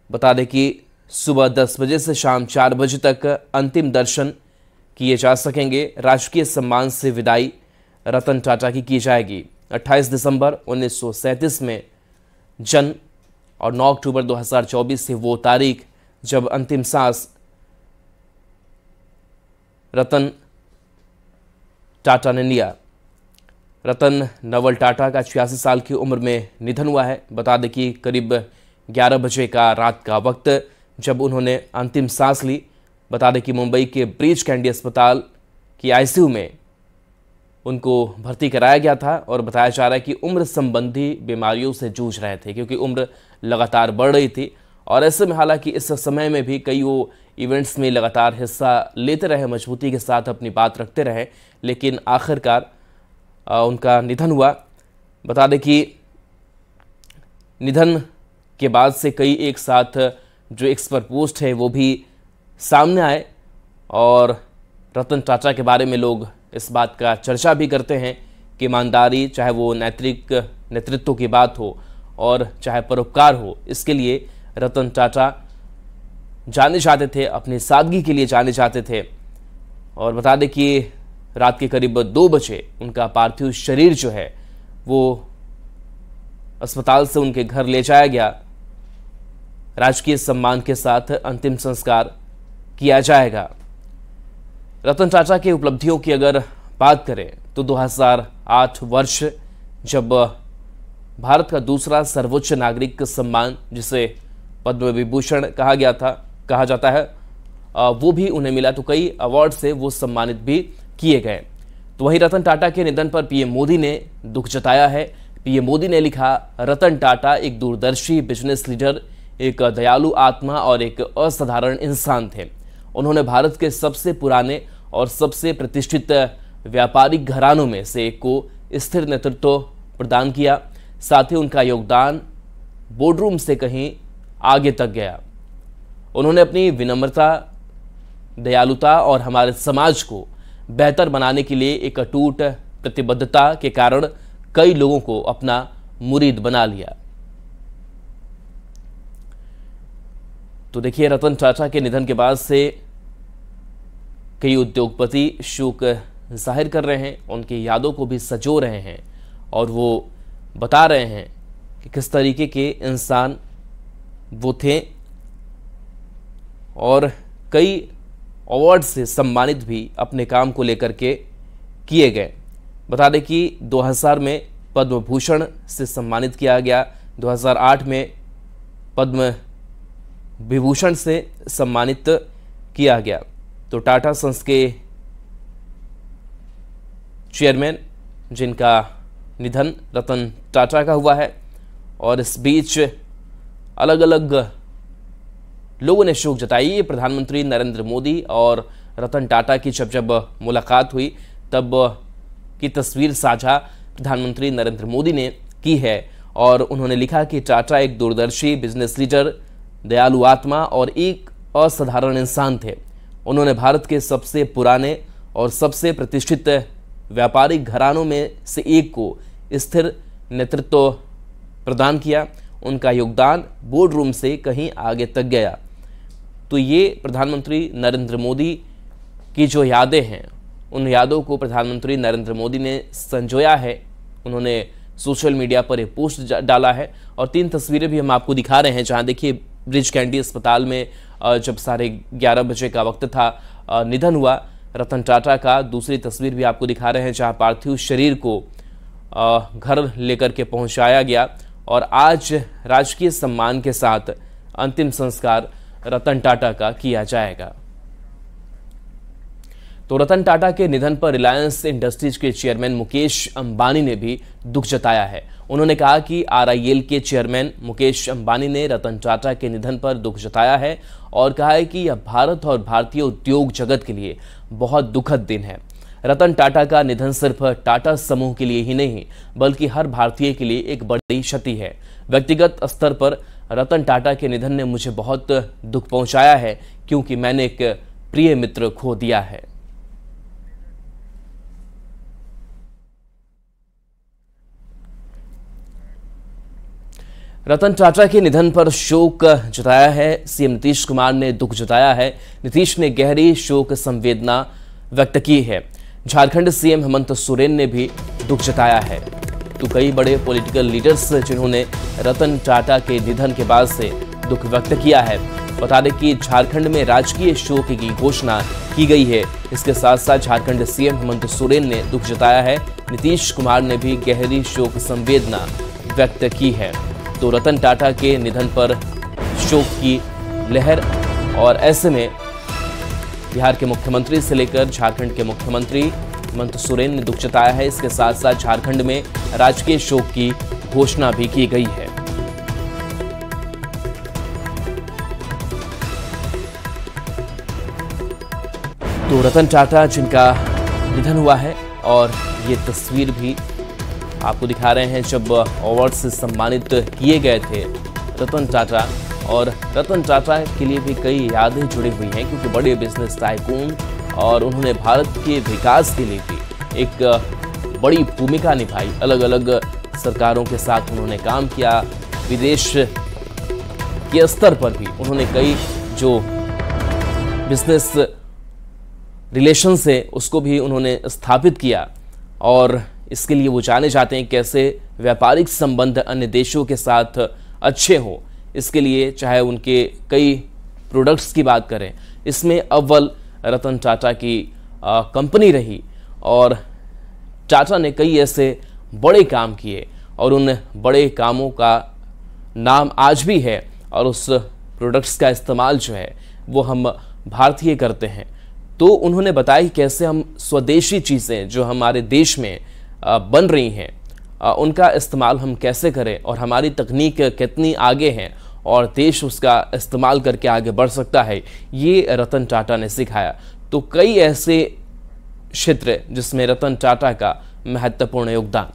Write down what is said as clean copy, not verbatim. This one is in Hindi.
बता दें कि सुबह 10 बजे से शाम 4 बजे तक अंतिम दर्शन किए जा सकेंगे। राजकीय सम्मान से विदाई रतन टाटा की जाएगी। 28 दिसंबर 1937 में जन्म और 9 अक्टूबर 2024 से वो तारीख जब अंतिम सांस रतन टाटा ने लिया। रतन नवल टाटा का 86 साल की उम्र में निधन हुआ है। बता दें कि करीब 11 बजे का रात का वक्त जब उन्होंने अंतिम सांस ली। बता दें कि मुंबई के ब्रीच कैंडी अस्पताल की आईसीयू में उनको भर्ती कराया गया था और बताया जा रहा है कि उम्र संबंधी बीमारियों से जूझ रहे थे, क्योंकि उम्र लगातार बढ़ रही थी। और ऐसे में हालांकि इस समय में भी कई वो इवेंट्स में लगातार हिस्सा लेते रहे, मजबूती के साथ अपनी बात रखते रहे, लेकिन आखिरकार उनका निधन हुआ। बता दें कि निधन के बाद से कई एक साथ जो एक्सपर्ट पोस्ट है वो भी सामने आए और रतन टाटा के बारे में लोग इस बात का चर्चा भी करते हैं कि ईमानदारी, चाहे वो नैतिक नेतृत्व की बात हो और चाहे परोपकार हो, इसके लिए रतन टाटा जाने जाते थे, अपनी सादगी के लिए जाने जाते थे। और बता दें कि रात के करीब 2 बजे उनका पार्थिव शरीर जो है वो अस्पताल से उनके घर ले जाया गया। राजकीय सम्मान के साथ अंतिम संस्कार किया जाएगा। रतन टाटा की उपलब्धियों की अगर बात करें तो 2008 वर्ष जब भारत का दूसरा सर्वोच्च नागरिक सम्मान, जिसे पद्म विभूषण कहा जाता है, वो भी उन्हें मिला। तो कई अवार्ड से वो सम्मानित भी किए गए। तो वहीं रतन टाटा के निधन पर पीएम मोदी ने दुख जताया है। पीएम मोदी ने लिखा, रतन टाटा एक दूरदर्शी बिजनेस लीडर, एक दयालु आत्मा और एक असाधारण इंसान थे। उन्होंने भारत के सबसे पुराने और सबसे प्रतिष्ठित व्यापारिक घरानों में से एक को स्थिर नेतृत्व प्रदान किया। साथ ही उनका योगदान बोर्डरूम से कहीं आगे तक गया। उन्होंने अपनी विनम्रता, दयालुता और हमारे समाज को बेहतर बनाने के लिए एक अटूट प्रतिबद्धता के कारण कई लोगों को अपना मुरीद बना लिया। तो देखिए, रतन टाटा के निधन के बाद से कई उद्योगपति शोक जाहिर कर रहे हैं, उनकी यादों को भी सजो रहे हैं और वो बता रहे हैं कि किस तरीके के इंसान वो थे और कई अवार्ड से सम्मानित भी अपने काम को लेकर के किए गए। बता दें कि 2000 में पद्म भूषण से सम्मानित किया गया, 2008 में पद्म विभूषण से सम्मानित किया गया। तो टाटा सन्स के चेयरमैन जिनका निधन रतन टाटा का हुआ है, और इस बीच अलग अलग लोगों ने शोक जताई। प्रधानमंत्री नरेंद्र मोदी और रतन टाटा की जब मुलाकात हुई तब की तस्वीर साझा प्रधानमंत्री नरेंद्र मोदी ने की है और उन्होंने लिखा कि टाटा एक दूरदर्शी बिजनेस लीडर, दयालु आत्मा और एक असाधारण इंसान थे। उन्होंने भारत के सबसे पुराने और सबसे प्रतिष्ठित व्यापारिक घरानों में से एक को स्थिर नेतृत्व प्रदान किया। उनका योगदान बोर्ड रूम से कहीं आगे तक गया। तो ये प्रधानमंत्री नरेंद्र मोदी की जो यादें हैं, उन यादों को प्रधानमंत्री नरेंद्र मोदी ने संजोया है। उन्होंने सोशल मीडिया पर एक पोस्ट डाला है और 3 तस्वीरें भी हम आपको दिखा रहे हैं, जहां देखिए ब्रिज कैंडी अस्पताल में जब 11:30 बजे का वक्त था, निधन हुआ रतन टाटा का। दूसरी तस्वीर भी आपको दिखा रहे हैं जहां पार्थिव शरीर को घर लेकर के पहुंचाया गया और आज राजकीय सम्मान के साथ अंतिम संस्कार रतन टाटा का किया जाएगा। तो रतन टाटा के निधन पर रिलायंस इंडस्ट्रीज के चेयरमैन मुकेश अंबानी ने भी दुख जताया है। उन्होंने कहा कि RIL के चेयरमैन मुकेश अंबानी ने रतन टाटा के निधन पर दुख जताया है और कहा है कि यह भारत और भारतीय उद्योग जगत के लिए बहुत दुखद दिन है। रतन टाटा का निधन सिर्फ टाटा समूह के लिए ही नहीं बल्कि हर भारतीय के लिए एक बड़ी क्षति है। व्यक्तिगत स्तर पर रतन टाटा के निधन ने मुझे बहुत दुख पहुंचाया है क्योंकि मैंने एक प्रिय मित्र खो दिया है। रतन टाटा के निधन पर शोक जताया है। सीएम नीतीश कुमार ने दुख जताया है। नीतीश ने गहरी शोक संवेदना व्यक्त की है। झारखंड सीएम हेमंत सोरेन ने भी दुख जताया है। तो कई बड़े पॉलिटिकल लीडर्स जिन्होंने रतन टाटा के निधन के बाद से दुख व्यक्त किया है। बता दें कि झारखंड में राजकीय शोक की घोषणा की गई है। इसके साथ साथ झारखंड सीएम हेमंत सोरेन ने दुख जताया है। नीतीश कुमार ने भी गहरी शोक संवेदना व्यक्त की है। तो रतन टाटा के निधन पर शोक की लहर, और ऐसे में बिहार के मुख्यमंत्री से लेकर झारखंड के मुख्यमंत्री हेमंत सोरेन ने दुख जताया है। इसके साथ साथ झारखंड में राजकीय शोक की घोषणा भी की गई है। तो रतन टाटा जिनका निधन हुआ है, और ये तस्वीर भी आपको दिखा रहे हैं जब अवार्ड से सम्मानित किए गए थे रतन टाटा। और रतन टाटा के लिए भी कई यादें जुड़ी हुई हैं, क्योंकि बड़े बिजनेस टाइकून और उन्होंने भारत के विकास के लिए भी एक बड़ी भूमिका निभाई। अलग अलग सरकारों के साथ उन्होंने काम किया। विदेश के स्तर पर भी उन्होंने कई जो बिजनेस रिलेशंस है उसको भी उन्होंने स्थापित किया, और इसके लिए वो जाने जाते हैं कैसे व्यापारिक संबंध अन्य देशों के साथ अच्छे हों। इसके लिए चाहे उनके कई प्रोडक्ट्स की बात करें, इसमें अव्वल रतन टाटा की कंपनी रही, और टाटा ने कई ऐसे बड़े काम किए, और उन बड़े कामों का नाम आज भी है, और उस प्रोडक्ट्स का इस्तेमाल जो है वो हम भारतीय करते हैं। तो उन्होंने बताया कि कैसे हम स्वदेशी चीज़ें जो हमारे देश में बन रही हैं उनका इस्तेमाल हम कैसे करें, और हमारी तकनीक कितनी आगे है और देश उसका इस्तेमाल करके आगे बढ़ सकता है, ये रतन टाटा ने सिखाया। तो कई ऐसे क्षेत्र जिसमें रतन टाटा का महत्वपूर्ण योगदान